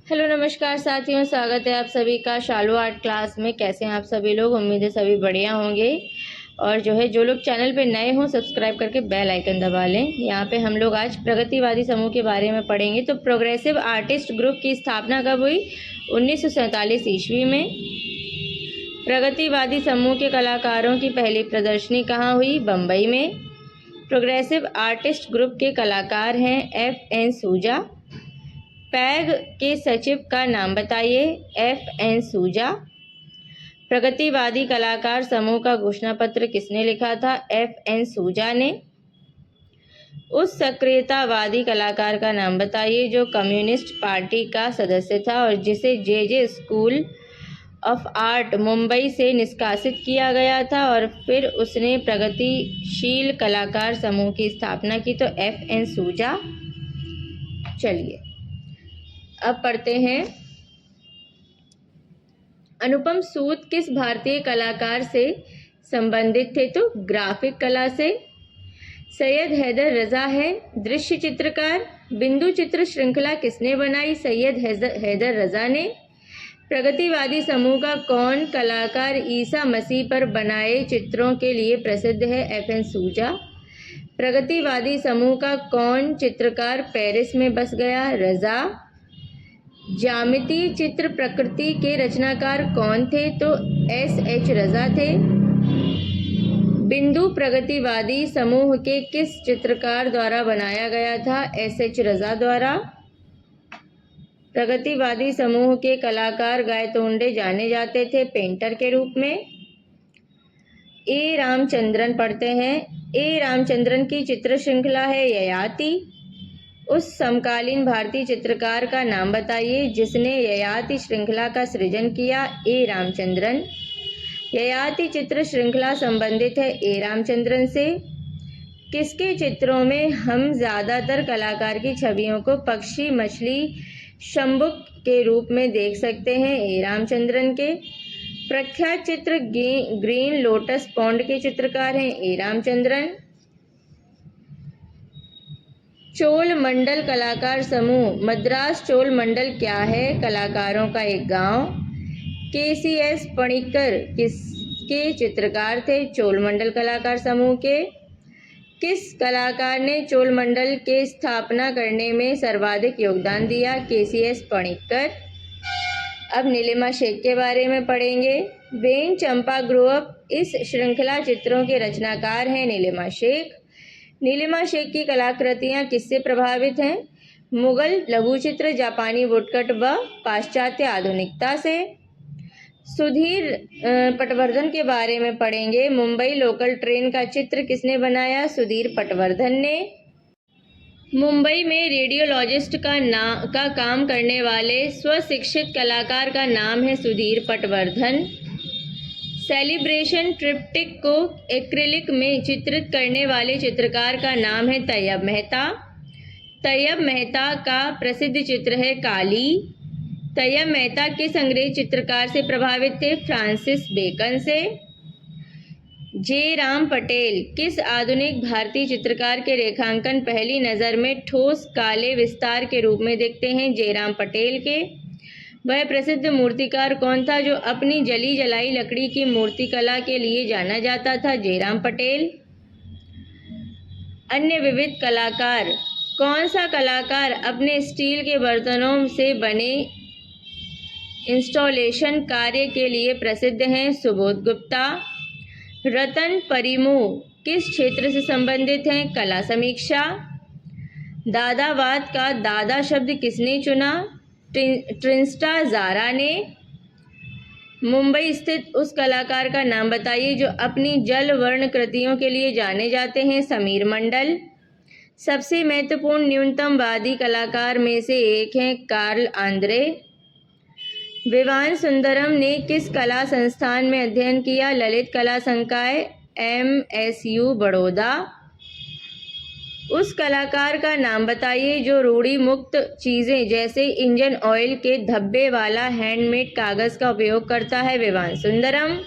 Hello नमस्कार साथियों, स्वागत है आप सभी का शालू आर्ट क्लास में। कैसे हैं आप सभी लोग? उम्मीद है सभी बढ़िया होंगे। और जो लोग चैनल पे नए हों सब्सक्राइब करके बेल आइकन दबा लें। यहाँ पे हम लोग आज प्रगतिवादी समूह के बारे में पढ़ेंगे। तो प्रोग्रेसिव आर्टिस्ट ग्रुप की स्थापना कब हुई? 1947 ईस्वी में। प्रगतिवादी समूह के कलाकारों की पहली प्रदर्शनी कहाँ हुई? बम्बई में। प्रोग्रेसिव आर्टिस्ट ग्रुप के कलाकार हैं F.N. सूजा। पैग के सचिव का नाम बताइए? F.N. सूजा। प्रगतिवादी कलाकार समूह का घोषणा पत्र किसने लिखा था? F.N. सूजा ने। उस सक्रियतावादी कलाकार का नाम बताइए जो कम्युनिस्ट पार्टी का सदस्य था और जिसे जे स्कूल ऑफ आर्ट मुंबई से निष्कासित किया गया था और फिर उसने प्रगतिशील कलाकार समूह की स्थापना की। तो F.N. सूजा। चलिए अब पढ़ते हैं। अनुपम सूद किस भारतीय कलाकार से संबंधित थे? तो ग्राफिक कला से। सैयद हैदर रजा है दृश्य चित्रकार। बिंदु चित्र श्रृंखला किसने बनाई? सैयद हैदर रजा ने। प्रगतिवादी समूह का कौन कलाकार ईसा मसीह पर बनाए चित्रों के लिए प्रसिद्ध है? F.N. सूजा। प्रगतिवादी समूह का कौन चित्रकार पेरिस में बस गया? रजा। ज्यामितीय चित्र प्रकृति के रचनाकार कौन थे? तो S.H. रजा थे। बिंदु प्रगतिवादी समूह के किस चित्रकार द्वारा बनाया गया था? S.H. रजा द्वारा। प्रगतिवादी समूह के कलाकार गायतोंडे जाने जाते थे पेंटर के रूप में। ए रामचंद्रन पढ़ते हैं। ए रामचंद्रन की चित्र श्रृंखला है ययाति। उस समकालीन भारतीय चित्रकार का नाम बताइए जिसने ययाति श्रृंखला का सृजन किया? ए रामचंद्रन। ययाति चित्र श्रृंखला संबंधित है ए रामचंद्रन से। किसके चित्रों में हम ज्यादातर कलाकार की छवियों को पक्षी, मछली, शंबुक के रूप में देख सकते हैं? ए रामचंद्रन के। प्रख्यात चित्र ग्रीन लोटस पॉन्ड के चित्रकार हैं ए रामचंद्रन। चोल मंडल कलाकार समूह। मद्रास चोल मंडल क्या है? कलाकारों का एक गांव। KCS पणिक्कर किसके चित्रकार थे? चोल मंडल कलाकार समूह के। किस कलाकार ने चोल मंडल के स्थापना करने में सर्वाधिक योगदान दिया? KCS पणिक्कर। अब नीलिमा शेख के बारे में पढ़ेंगे। वेन चंपा ग्रो अप इस श्रृंखला चित्रों के रचनाकार हैं नीलिमा शेख। नीलिमा शेख की कलाकृतियां किससे प्रभावित हैं? मुगल लघुचित्र, जापानी वुडकट व पाश्चात्य आधुनिकता से। सुधीर पटवर्धन के बारे में पढ़ेंगे। मुंबई लोकल ट्रेन का चित्र किसने बनाया? सुधीर पटवर्धन ने। मुंबई में रेडियोलॉजिस्ट का काम करने वाले स्वशिक्षित कलाकार का नाम है सुधीर पटवर्धन। सेलिब्रेशन ट्रिप्टिक को एक्रिलिक में चित्रित करने वाले चित्रकार का नाम है तैयब मेहता। तैयब मेहता का प्रसिद्ध चित्र है काली। तैयब मेहता किस अंग्रेज चित्रकार से प्रभावित थे? फ्रांसिस बेकन से। जे राम पटेल किस आधुनिक भारतीय चित्रकार के रेखांकन पहली नज़र में ठोस काले विस्तार के रूप में दिखते हैं? जे राम पटेल के। वह प्रसिद्ध मूर्तिकार कौन था जो अपनी जली जलाई लकड़ी की मूर्तिकला के लिए जाना जाता था? जे राम पटेल। अन्य विविध कलाकार। कौन सा कलाकार अपने स्टील के बर्तनों से बने इंस्टॉलेशन कार्य के लिए प्रसिद्ध हैं? सुबोध गुप्ता। रतन परिमू किस क्षेत्र से संबंधित हैं? कला समीक्षा। दादावाद का दादा शब्द किसने चुना? ट्रिस्टा ज़ारा ने। मुंबई स्थित उस कलाकार का नाम बताइए जो अपनी जल वर्ण कृतियों के लिए जाने जाते हैं? समीर मंडल। सबसे महत्वपूर्ण न्यूनतमवादी कलाकार में से एक हैं कार्ल आंद्रे। विवान सुंदरम ने किस कला संस्थान में अध्ययन किया? ललित कला संकाय MSU बड़ौदा। उस कलाकार का नाम बताइए जो रूढ़ी मुक्त चीजें जैसे इंजन ऑयल के धब्बे वाला हैंडमेड कागज का उपयोग करता है? विवान सुंदरम।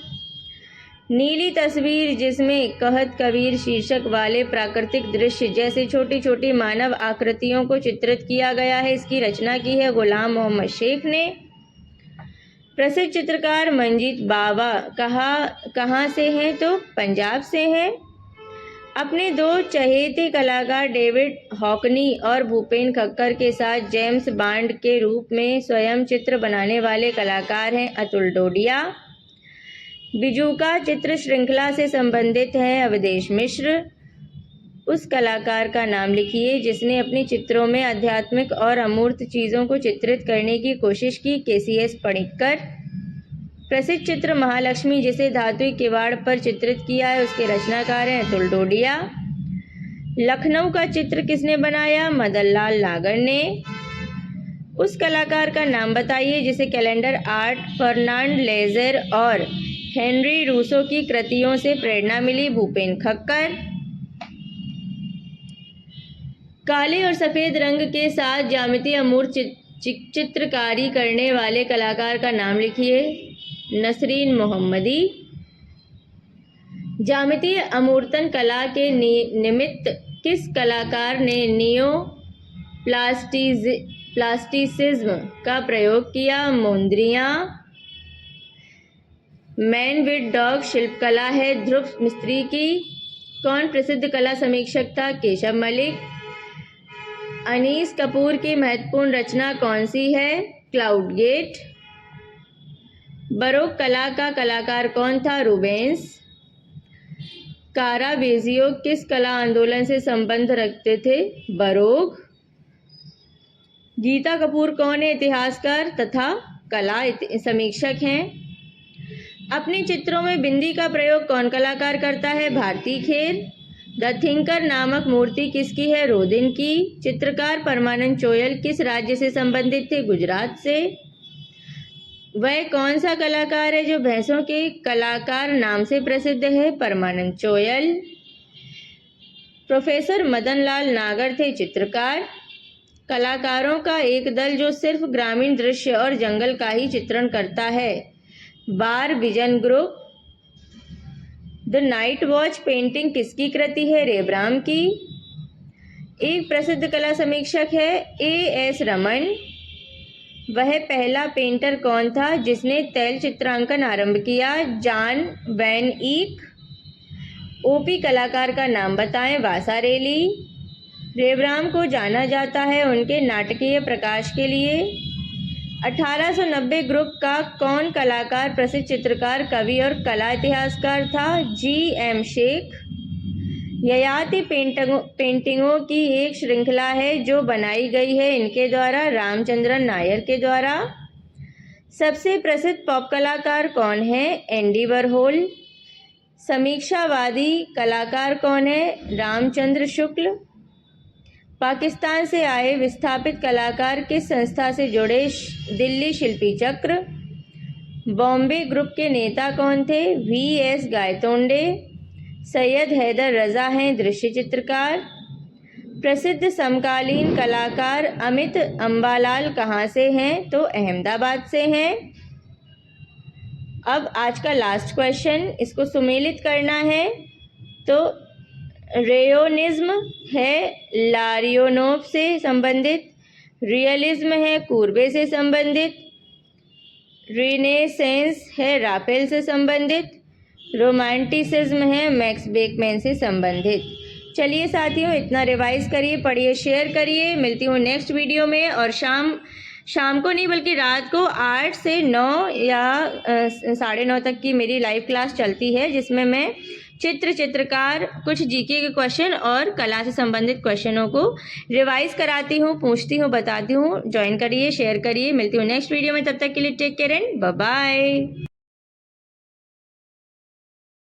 नीली तस्वीर जिसमें कहत कबीर शीर्षक वाले प्राकृतिक दृश्य जैसे छोटी छोटी मानव आकृतियों को चित्रित किया गया है, इसकी रचना की है गुलाम मोहम्मद शेख ने। प्रसिद्ध चित्रकार मंजीत बावा कहाँ से हैं? तो पंजाब से हैं। अपने दो चहेते कलाकार डेविड हॉकनी और भूपेन खक्कर के साथ जेम्स बॉन्ड के रूप में स्वयं चित्र बनाने वाले कलाकार हैं अतुल डोडिया। बिजूका चित्र श्रृंखला से संबंधित हैं अवधेश मिश्र। उस कलाकार का नाम लिखिए जिसने अपने चित्रों में आध्यात्मिक और अमूर्त चीज़ों को चित्रित करने की कोशिश की, केसीएस पणिक्कर। प्रसिद्ध चित्र महालक्ष्मी जिसे धातु किवाड़ पर चित्रित किया है, उसके रचनाकार हैं अतुल डोडिया। लखनऊ का चित्र किसने बनाया? मदन लाल नागर ने। उस कलाकार का नाम बताइए जिसे कैलेंडर आर्ट, फर्नांड लेजर और हेनरी रूसो की कृतियों से प्रेरणा मिली, भूपेन खक्कर। काले और सफ़ेद रंग के साथ ज्यामितीय अमूर्त चित्रकारी करने वाले कलाकार का नाम लिखिए, नसरीन मोहम्मदी। ज्यामितीय अमूर्तन कला के निमित्त किस कलाकार ने नियो प्लास्टिसिज्म का प्रयोग किया? मोंद्रिया। मैन विद डॉग शिल्पकला है ध्रुव मिस्त्री की। कौन प्रसिद्ध कला समीक्षक था? केशव मलिक। अनीस कपूर की महत्वपूर्ण रचना कौन सी है? Cloud gate. बरोक कला का कलाकार कौन था? रूबेंस। कारावेजियो किस कला आंदोलन से संबंध रखते थे? बरोक। गीता कपूर कौन है? इतिहासकार तथा कला समीक्षक हैं। अपने चित्रों में बिंदी का प्रयोग कौन कलाकार करता है? भारती खेर। द थिंकर नामक मूर्ति किसकी है? रोदिन की। चित्रकार परमानंद चोयल किस राज्य से संबंधित थे? गुजरात से। वह कौन सा कलाकार है जो भैंसों के कलाकार नाम से प्रसिद्ध है? परमानंद चोयल। प्रोफेसर मदन लाल नागर थे चित्रकार। कलाकारों का एक दल जो सिर्फ ग्रामीण दृश्य और जंगल का ही चित्रण करता है, बार vision group. The night watch painting किसकी कृति है? रेब्राम की। एक प्रसिद्ध कला समीक्षक है A.S. रमन। वह पहला पेंटर कौन था जिसने तैल चित्रांकन आरंभ किया? John van ईक। ओपी कलाकार का नाम बताएं? वासारेली। रेब्राम को जाना जाता है उनके नाटकीय प्रकाश के लिए। 1890 ग्रुप का कौन कलाकार प्रसिद्ध चित्रकार, कवि और कला इतिहासकार था? G.M. शेख। ययाति पेंटिंगों की एक श्रृंखला है जो बनाई गई है इनके द्वारा, रामचंद्रन नायर के द्वारा। सबसे प्रसिद्ध पॉप कलाकार कौन है? एंडी वरहोल। समीक्षावादी कलाकार कौन है? रामचंद्र शुक्ल। पाकिस्तान से आए विस्थापित कलाकार किस संस्था से जुड़े? दिल्ली शिल्पी चक्र। बॉम्बे ग्रुप के नेता कौन थे? V.S. गायतोंडे। सैयद हैदर रजा हैं दृश्य चित्रकार। प्रसिद्ध समकालीन कलाकार अमित अम्बालाल कहाँ से हैं? तो अहमदाबाद से हैं। अब आज का लास्ट क्वेश्चन, इसको सुमेलित करना है। तो रेयोनिज्म है लारियोनोव से संबंधित, रियलिज्म है कूर्बे से संबंधित, रिनेसेंस है राफेल से संबंधित, रोमांटिसिज्म है मैक्स बेकमैन से संबंधित। चलिए साथियों, इतना रिवाइज करिए, पढ़िए, शेयर करिए। मिलती हूँ नेक्स्ट वीडियो में। और शाम को नहीं बल्कि रात को 8 से 9 या 9:30 तक की मेरी लाइव क्लास चलती है, जिसमें मैं चित्रकार, कुछ जीके के क्वेश्चन और कला से संबंधित क्वेश्चनों को रिवाइज कराती हूँ, पूछती हूँ, बताती हूँ। ज्वाइन करिए, शेयर करिए। मिलती हूँ नेक्स्ट वीडियो में, तब तक के लिए take care and bye bye.